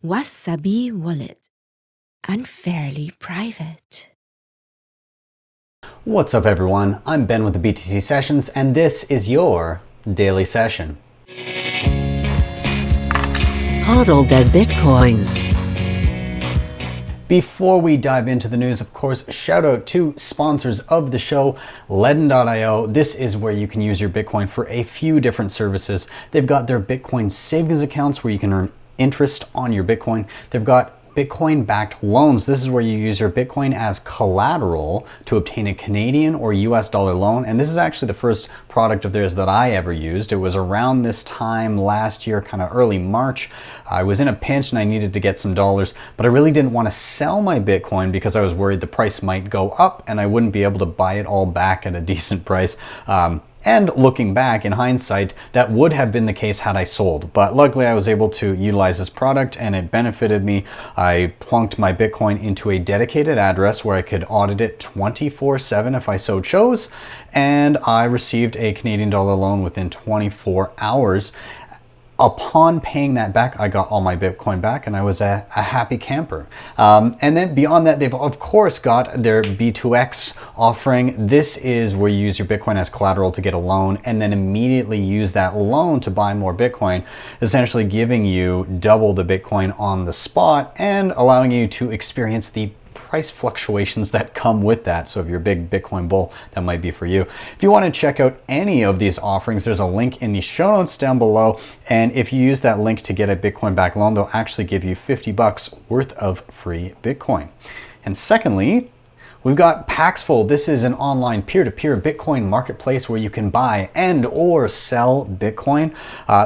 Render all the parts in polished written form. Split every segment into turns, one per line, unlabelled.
Wasabi wallet. Unfairly private.
What's up everyone, I'm Ben with the BTC Sessions and this is your daily session.
Hodl the Bitcoin.
Before we dive into the news, of course, shout out to sponsors of the show, LEDN.io. This is where you can use your Bitcoin for a few different services. They've got their Bitcoin savings accounts where you can earn interest on your Bitcoin. They've got Bitcoin-backed loans. This is where you use your Bitcoin as collateral to obtain a Canadian or US dollar loan. And this is actually the first product of theirs that I ever used. It was around this time last year, kind of early March. I was in a pinch and I needed to get some dollars, but I really didn't want to sell my Bitcoin because I was worried the price might go up and I wouldn't be able to buy it all back at a decent price. And looking back in hindsight, that would have been the case had I sold. But luckily I was able to utilize this product and it benefited me. I plunked my Bitcoin into a dedicated address where I could audit it 24/7 if I so chose. And I received a Canadian dollar loan within 24 hours. Upon paying that back, I got all my Bitcoin back and I was a happy camper. And then beyond that, they've of course got their B2X offering. This is where you use your Bitcoin as collateral to get a loan and then immediately use that loan to buy more Bitcoin, essentially giving you double the Bitcoin on the spot and allowing you to experience the price fluctuations that come with that. So if you're a big Bitcoin bull, that might be for you. If you want to check out any of these offerings, there's a link in the show notes down below. And if you use that link to get a Bitcoin back loan, they'll actually give you $50 worth of free Bitcoin. And secondly, we've got Paxful. This is an online peer-to-peer Bitcoin marketplace where you can buy and or sell Bitcoin.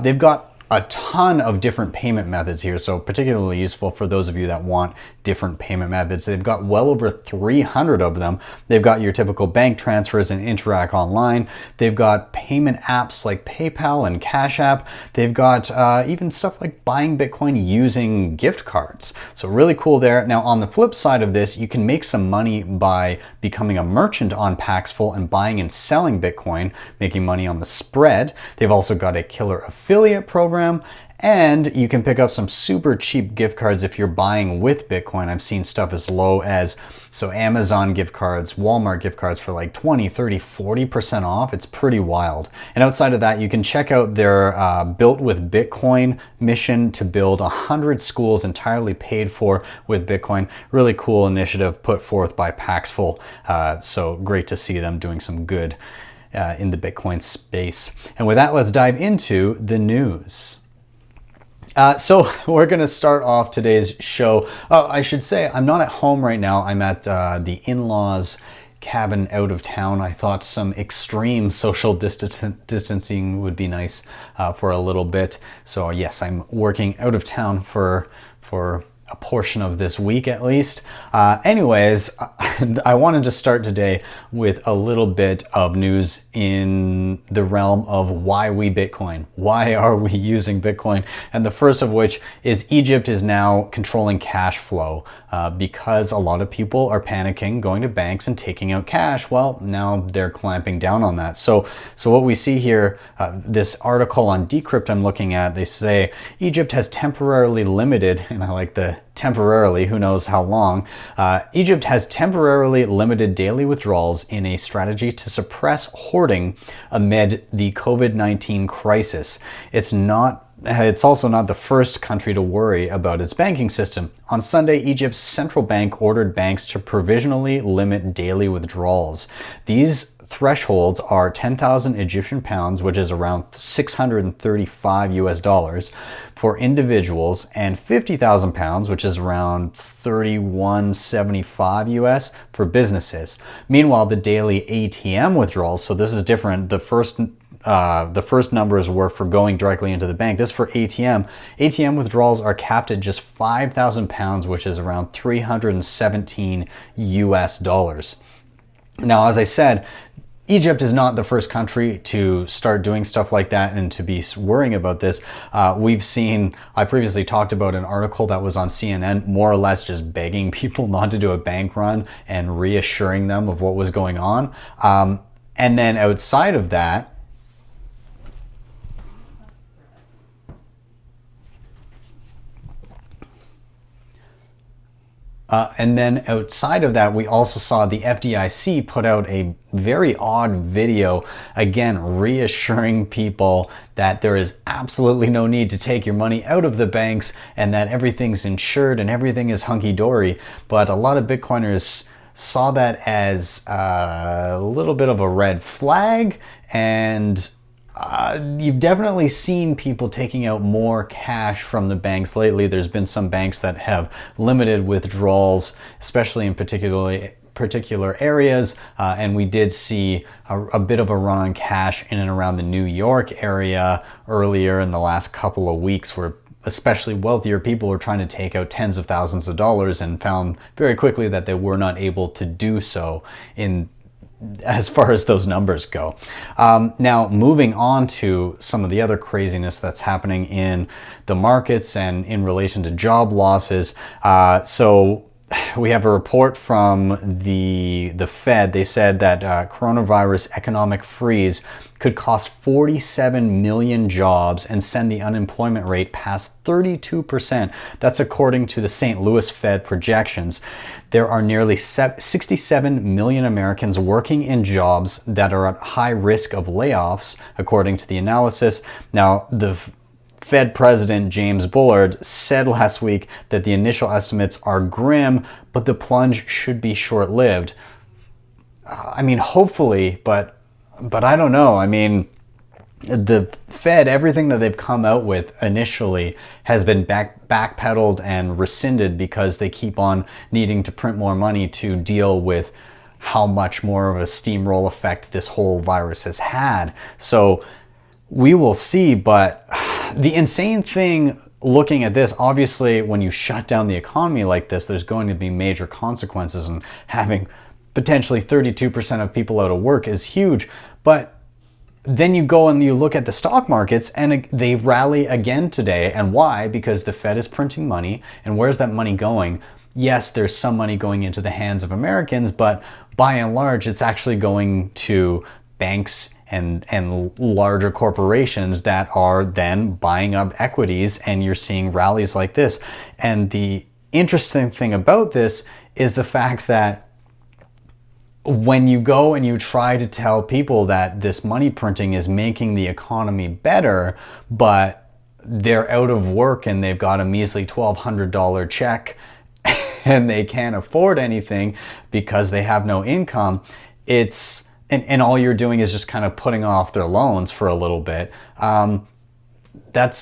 They've got a ton of different payment methods here, so particularly useful for those of you that want different payment methods. They've got well over 300 of them. They've got your typical bank transfers and Interac Online. They've got payment apps like PayPal and Cash App. They've got even stuff like buying Bitcoin using gift cards. So really cool there. Now on the flip side of this, you can make some money by becoming a merchant on Paxful and buying and selling Bitcoin, making money on the spread. They've also got a killer affiliate program. And you can pick up some super cheap gift cards if you're buying with Bitcoin. I've seen stuff as low as, so Amazon gift cards, Walmart gift cards for like 20, 30, 40% off. It's pretty wild. And outside of that, you can check out their Built with Bitcoin mission to build 100 schools entirely paid for with Bitcoin. Really cool initiative put forth by Paxful. So great to see them doing some good in the Bitcoin space. And with that, let's dive into the news. So we're going to start off today's show. Oh, I should say I'm not at home right now. I'm at the in-laws cabin out of town. I thought some extreme social distancing would be nice for a little bit. So yes, I'm working out of town for a portion of this week at least. Anyways, I wanted to start today with a little bit of news in the realm of why we Bitcoin. Why are we using Bitcoin? And the first of which is Egypt is now controlling cash flow because a lot of people are panicking, going to banks and taking out cash. Well, now they're clamping down on that. So what we see here, this article on Decrypt I'm looking at, they say Egypt has temporarily limited, and I like the temporarily, who knows how long, Egypt has temporarily limited daily withdrawals in a strategy to suppress hoarding amid the COVID-19 crisis. It's also not the first country to worry about its banking system. On Sunday, Egypt's central bank ordered banks to provisionally limit daily withdrawals. These thresholds are 10,000 Egyptian pounds, which is around 635 US dollars for individuals, and 50,000 pounds, which is around 3175 US for businesses. Meanwhile, the daily ATM withdrawals, so this is different. The first numbers were for going directly into the bank. This is for ATM. ATM withdrawals are capped at just 5,000 pounds, which is around 317 US dollars. Now, as I said, Egypt is not the first country to start doing stuff like that and to be worrying about this. We've seen, I previously talked about an article that was on CNN, more or less just begging people not to do a bank run and reassuring them of what was going on. And then outside of that, And then outside of that, we also saw the FDIC put out a very odd video, again, reassuring people that there is absolutely no need to take your money out of the banks and that everything's insured and everything is hunky-dory. But a lot of Bitcoiners saw that as a little bit of a red flag, and you've definitely seen people taking out more cash from the banks lately. There's been some banks that have limited withdrawals, especially in particular areas, and we did see a bit of a run on cash in and around the New York area earlier in the last couple of weeks, where especially wealthier people were trying to take out tens of thousands of dollars and found very quickly that they were not able to do so as far as those numbers go. Now, moving on to some of the other craziness that's happening in the markets and in relation to job losses. So we have a report from the Fed. They said that coronavirus economic freeze could cost 47 million jobs and send the unemployment rate past 32%. That's according to the St. Louis Fed projections. There are nearly 67 million Americans working in jobs that are at high risk of layoffs, according to the analysis. Now, the Fed President James Bullard said last week that the initial estimates are grim, but the plunge should be short-lived. I mean, hopefully, but I don't know. I mean, the Fed, everything that they've come out with initially has been backpedaled and rescinded because they keep on needing to print more money to deal with how much more of a steamroll effect this whole virus has had. So we will see, but the insane thing looking at this, obviously when you shut down the economy like this, there's going to be major consequences, and having potentially 32% of people out of work is huge. But then you go and you look at the stock markets and they rally again today. And why? Because the Fed is printing money. And where's that money going? Yes, there's some money going into the hands of Americans, but by and large, it's actually going to banks and larger corporations that are then buying up equities, and you're seeing rallies like this. And the interesting thing about this is the fact that when you go and you try to tell people that this money printing is making the economy better, but they're out of work and they've got a measly $1,200 check and they can't afford anything because they have no income, and all you're doing is just kind of putting off their loans for a little bit. They're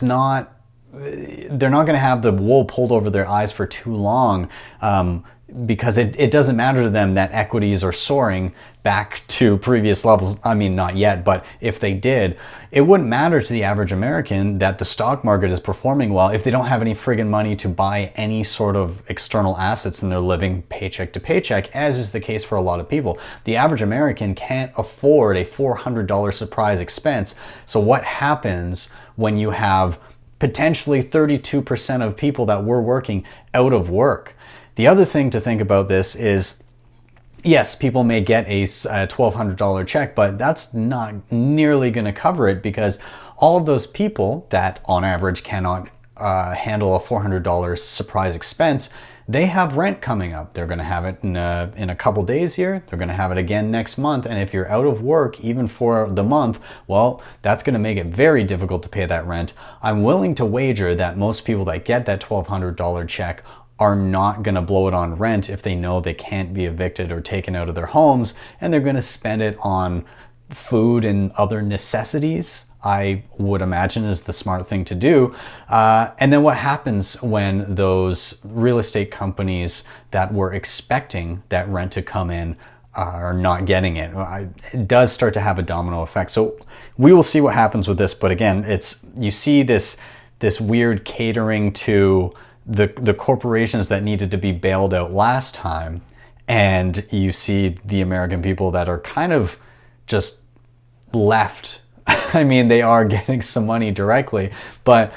not going to have the wool pulled over their eyes for too long, because it doesn't matter to them that equities are soaring back to previous levels. I mean, not yet, but if they did, it wouldn't matter to the average American that the stock market is performing well if they don't have any friggin' money to buy any sort of external assets and they're living paycheck to paycheck, as is the case for a lot of people. The average American can't afford a $400 surprise expense. So what happens when you have potentially 32% of people that were working out of work? The other thing to think about this is, yes, people may get a $1,200 check, but that's not nearly going to cover it, because all of those people that on average cannot handle a $400 surprise expense, they have rent coming up. They're going to have it in a couple days here. They're going to have it again next month. And if you're out of work, even for the month, well, that's going to make it very difficult to pay that rent. I'm willing to wager that most people that get that $1,200 check are not going to blow it on rent if they know they can't be evicted or taken out of their homes, and they're going to spend it on food and other necessities, I would imagine is the smart thing to do. And then what happens when those real estate companies that were expecting that rent to come in are not getting it? It does start to have a domino effect. So we will see what happens with this. But again, you see this weird catering to the corporations that needed to be bailed out last time, and you see the American people that are kind of just left. I mean, they are getting some money directly, but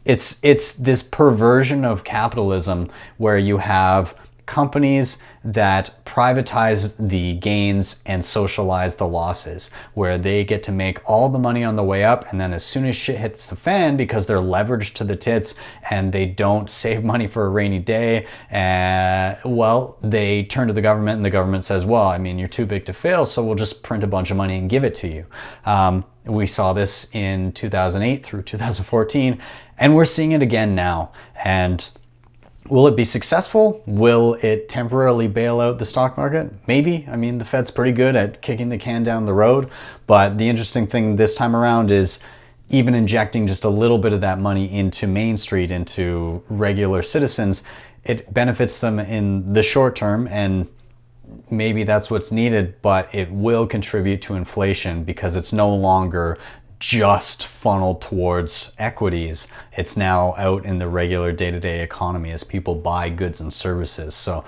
it's this perversion of capitalism where you have companies that privatize the gains and socialize the losses, where they get to make all the money on the way up, and then as soon as shit hits the fan, because they're leveraged to the tits and they don't save money for a rainy day, well, they turn to the government, and the government says, well, I mean, you're too big to fail, so we'll just print a bunch of money and give it to you. We saw this in 2008 through 2014, and we're seeing it again now. And will it be successful? Will it temporarily bail out the stock market? Maybe. I mean, the Fed's pretty good at kicking the can down the road. But the interesting thing this time around is even injecting just a little bit of that money into Main Street, into regular citizens, it benefits them in the short term, and maybe that's what's needed, but it will contribute to inflation because it's no longer just funneled towards equities. It's now out in the regular day-to-day economy as people buy goods and services. So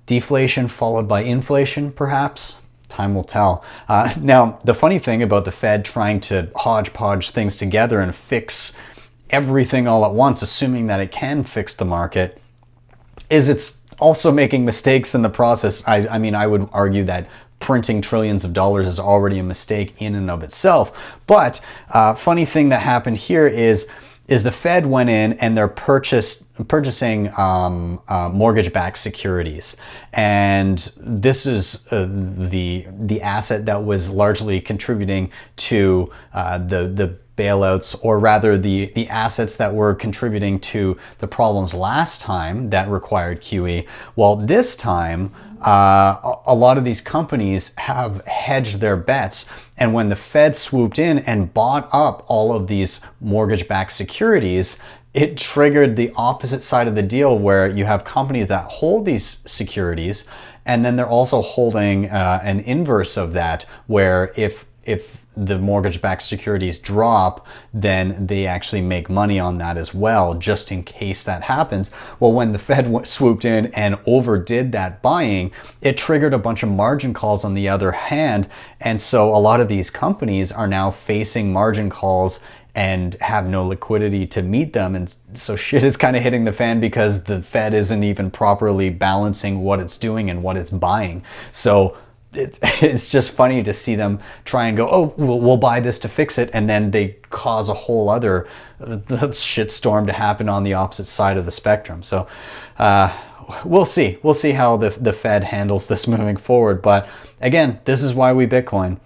deflation followed by inflation, perhaps. Time will tell. Now, the funny thing about the Fed trying to hodgepodge things together and fix everything all at once, assuming that it can fix the market, is it's also making mistakes in the process. I mean, I would argue that printing trillions of dollars is already a mistake in and of itself. But funny thing that happened here is the Fed went in and they're purchasing mortgage-backed securities, and this is the asset that was largely contributing to the bailouts, or rather the assets that were contributing to the problems last time that required QE. Well, this time, a lot of these companies have hedged their bets, and when the Fed swooped in and bought up all of these mortgage-backed securities, it triggered the opposite side of the deal, where you have companies that hold these securities, and then they're also holding an inverse of that, where if the mortgage-backed securities drop, then they actually make money on that as well, just in case that happens. Well, when the Fed swooped in and overdid that buying, it triggered a bunch of margin calls on the other hand. And so a lot of these companies are now facing margin calls and have no liquidity to meet them. And so shit is kind of hitting the fan because the Fed isn't even properly balancing what it's doing and what it's buying. So it's just funny to see them try and go, oh, we'll buy this to fix it, and then they cause a whole other shitstorm to happen on the opposite side of the spectrum. So we'll see how the Fed handles this moving forward. But again, this is why we Bitcoin.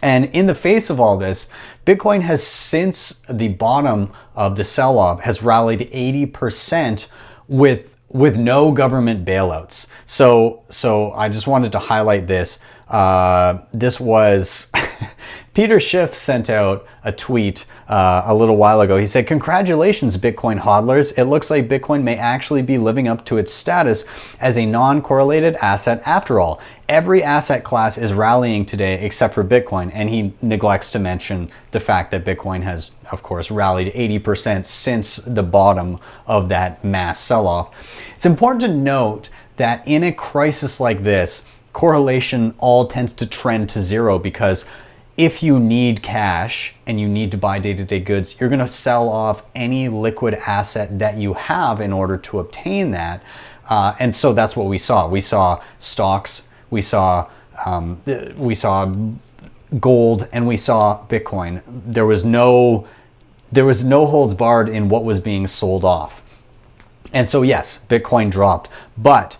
And in the face of all this, Bitcoin has, since the bottom of the sell-off, has rallied 80% with no government bailouts. So I just wanted to highlight this. This was Peter Schiff sent out a tweet a little while ago. He said, "Congratulations, Bitcoin hodlers. It looks like Bitcoin may actually be living up to its status as a non-correlated asset after all. Every asset class is rallying today except for Bitcoin." And he neglects to mention the fact that Bitcoin has, of course, rallied 80% since the bottom of that mass sell-off. It's important to note that in a crisis like this, correlation all tends to trend to zero, because if you need cash and you need to buy day-to-day goods, you're going to sell off any liquid asset that you have in order to obtain that. And so that's what we saw. We saw stocks, we saw gold, and we saw Bitcoin. There was no holds barred in what was being sold off. And so yes, Bitcoin dropped, but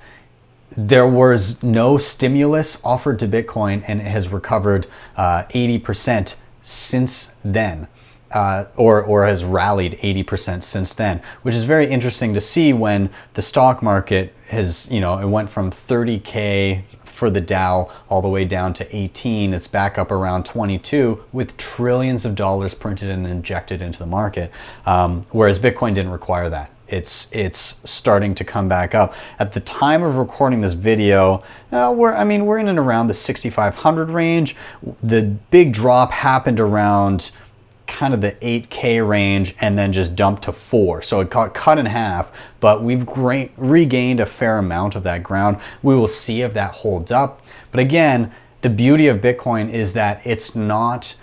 there was no stimulus offered to Bitcoin, and it has recovered 80% since then, or has rallied 80% since then, which is very interesting to see when the stock market has, it went from 30K for the Dow all the way down to 18. It's back up around 22 with trillions of dollars printed and injected into the market, whereas Bitcoin didn't require that. It's starting to come back up. At the time of recording this video, we're in and around the 6,500 range. The big drop happened around kind of the 8K range and then just dumped to 4. So it got cut in half, but we've regained a fair amount of that ground. We will see if that holds up. But again, the beauty of Bitcoin is that it's not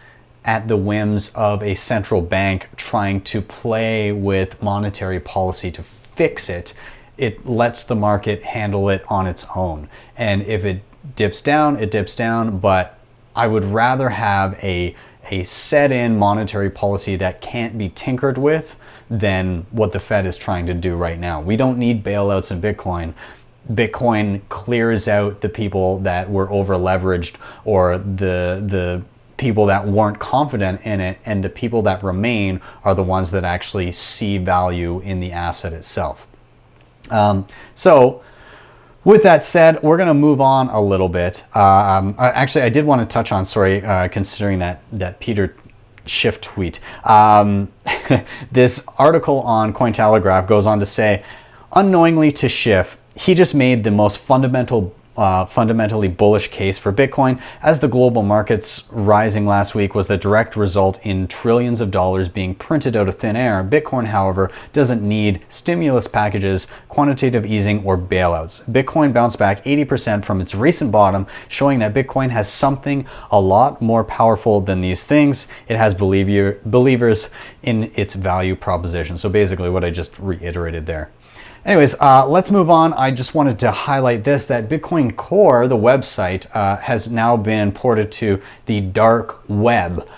at the whims of a central bank trying to play with monetary policy to fix it. it lets the market handle it on its own. And if it dips down, it dips down, but I would rather have a set-in monetary policy that can't be tinkered with than what the Fed is trying to do right now. We don't need bailouts in Bitcoin. Bitcoin clears out the people that were over leveraged, or the people that weren't confident in it, and the people that remain are the ones that actually see value in the asset itself. So with that said, we're going to move on a little bit. Actually, I did want to touch on, considering that Peter Schiff tweet. This article on Cointelegraph goes on to say, unknowingly to Schiff, he just made the most fundamentally bullish case for Bitcoin, as the global markets rising last week was the direct result in trillions of dollars being printed out of thin air. Bitcoin, however, doesn't need stimulus packages, quantitative easing, or bailouts. Bitcoin bounced back 80% from its recent bottom, showing that Bitcoin has something a lot more powerful than these things. It has believers in its value proposition. So basically what I just reiterated there. Anyways, let's move on. I just wanted to highlight this, that Bitcoin Core, the website, has now been ported to the dark web,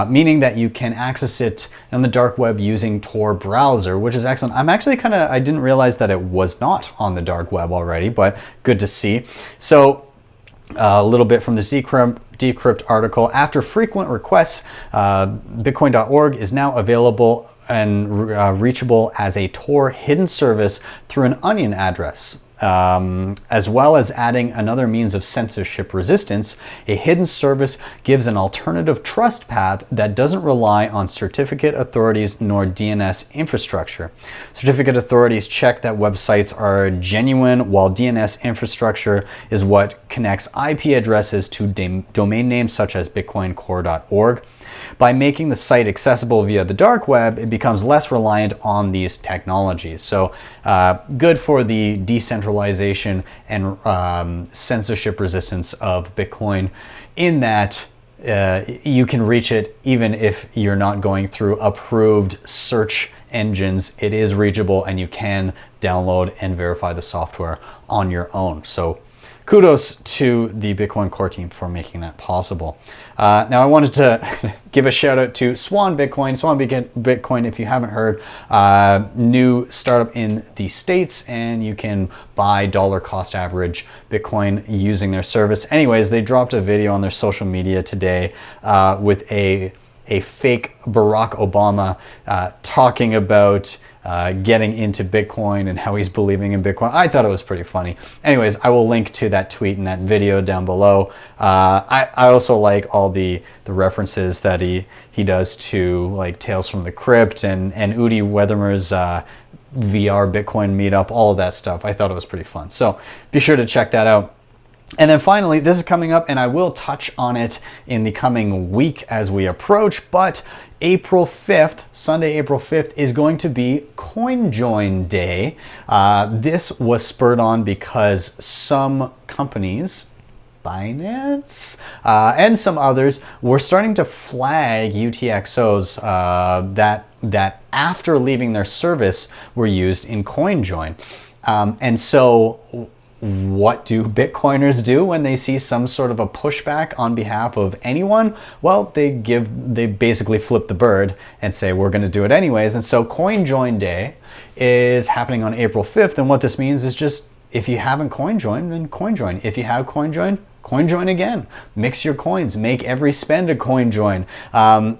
meaning that you can access it on the dark web using Tor browser, which is excellent. I'm actually I didn't realize that it was not on the dark web already, but good to see. So a little bit from the Decrypt article. After frequent requests, Bitcoin.org is now available and reachable as a Tor hidden service through an onion address. As well as adding another means of censorship resistance, a hidden service gives an alternative trust path that doesn't rely on certificate authorities nor DNS infrastructure. Certificate authorities check that websites are genuine, while DNS infrastructure is what connects IP addresses to domain names such as bitcoincore.org. By making the site accessible via the dark web, it becomes less reliant on these technologies. So good for the decentralization and censorship resistance of Bitcoin, in that you can reach it even if you're not going through approved search engines. It is reachable, and you can download and verify the software on your own. So kudos to the Bitcoin Core team for making that possible. Now I wanted to give a shout out to Swan Bitcoin. Swan Bitcoin, if you haven't heard, new startup in the States, and you can buy dollar cost average Bitcoin using their service. Anyways, they dropped a video on their social media today with a fake Barack Obama talking about getting into Bitcoin and how he's believing in Bitcoin. I thought it was pretty funny. Anyways, I will link to that tweet and that video down below. I also like all the references that he does to, like, Tales from the Crypt and Udi Weathermer's VR Bitcoin meetup, all of that stuff. I thought it was pretty fun. So be sure to check that out. And then finally, this is coming up, and I will touch on it in the coming week as we approach, but April 5th, Sunday, April 5th, is going to be Coinjoin Day. This was spurred on because some companies, Binance, and some others, were starting to flag UTXOs that after leaving their service were used in Coinjoin. And so what do Bitcoiners do when they see some sort of a pushback on behalf of anyone? Well, they basically flip the bird and say, we're going to do it anyways. And so Coinjoin Day is happening on April 5th. And what this means is just, if you haven't CoinJoin, then CoinJoin. If you have CoinJoin, CoinJoin again. Mix your coins. Make every spend a CoinJoin.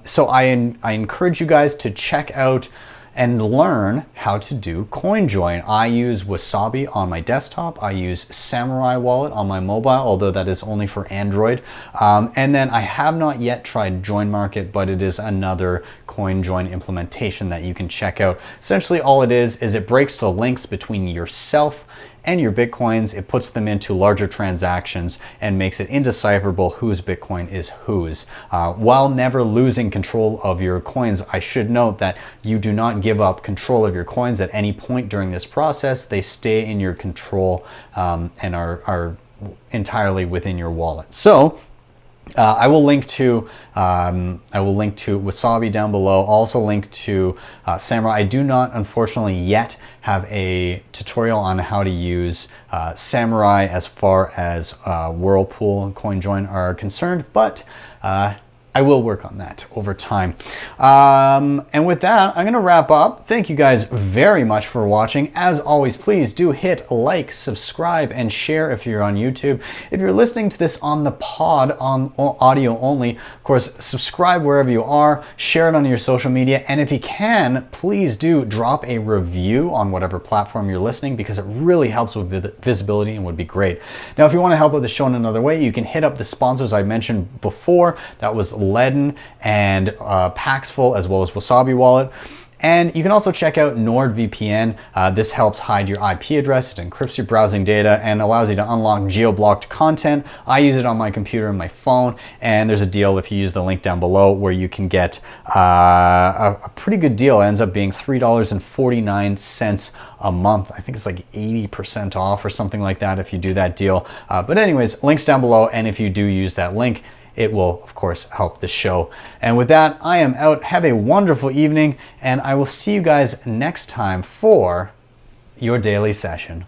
So I encourage you guys to check out and learn how to do Coinjoin. I use Wasabi on my desktop. I use Samurai Wallet on my mobile, although that is only for Android. And then I have not yet tried Join Market, but it is another Coinjoin implementation that you can check out. Essentially all it is it breaks the links between yourself and your Bitcoins. It puts them into larger transactions and makes it indecipherable whose Bitcoin is whose. While never losing control of your coins, I should note that you do not give up control of your coins at any point during this process. They stay in your control and are entirely within your wallet. So I will link to Wasabi down below. Also link to Samurai. I do not, unfortunately, yet have a tutorial on how to use Samurai as far as Whirlpool and Coinjoin are concerned, but I will work on that over time. And with that, I'm going to wrap up. Thank you guys very much for watching. As always, please do hit like, subscribe, and share if you're on YouTube. If you're listening to this on the pod, on audio only, of course, subscribe wherever you are, share it on your social media, and if you can, please do drop a review on whatever platform you're listening, because it really helps with visibility and would be great. Now, if you want to help with the show in another way, you can hit up the sponsors I mentioned before. That was LEDN and Paxful, as well as Wasabi Wallet. And you can also check out NordVPN. This helps hide your IP address, it encrypts your browsing data, and allows you to unlock geo-blocked content. I use it on my computer and my phone, and there's a deal if you use the link down below where you can get a pretty good deal. It ends up being $3.49 a month. I think it's like 80% off or something like that if you do that deal. But anyways, links down below, and if you do use that link, it will, of course, help the show. And with that, I am out. Have a wonderful evening, and I will see you guys next time for your daily session.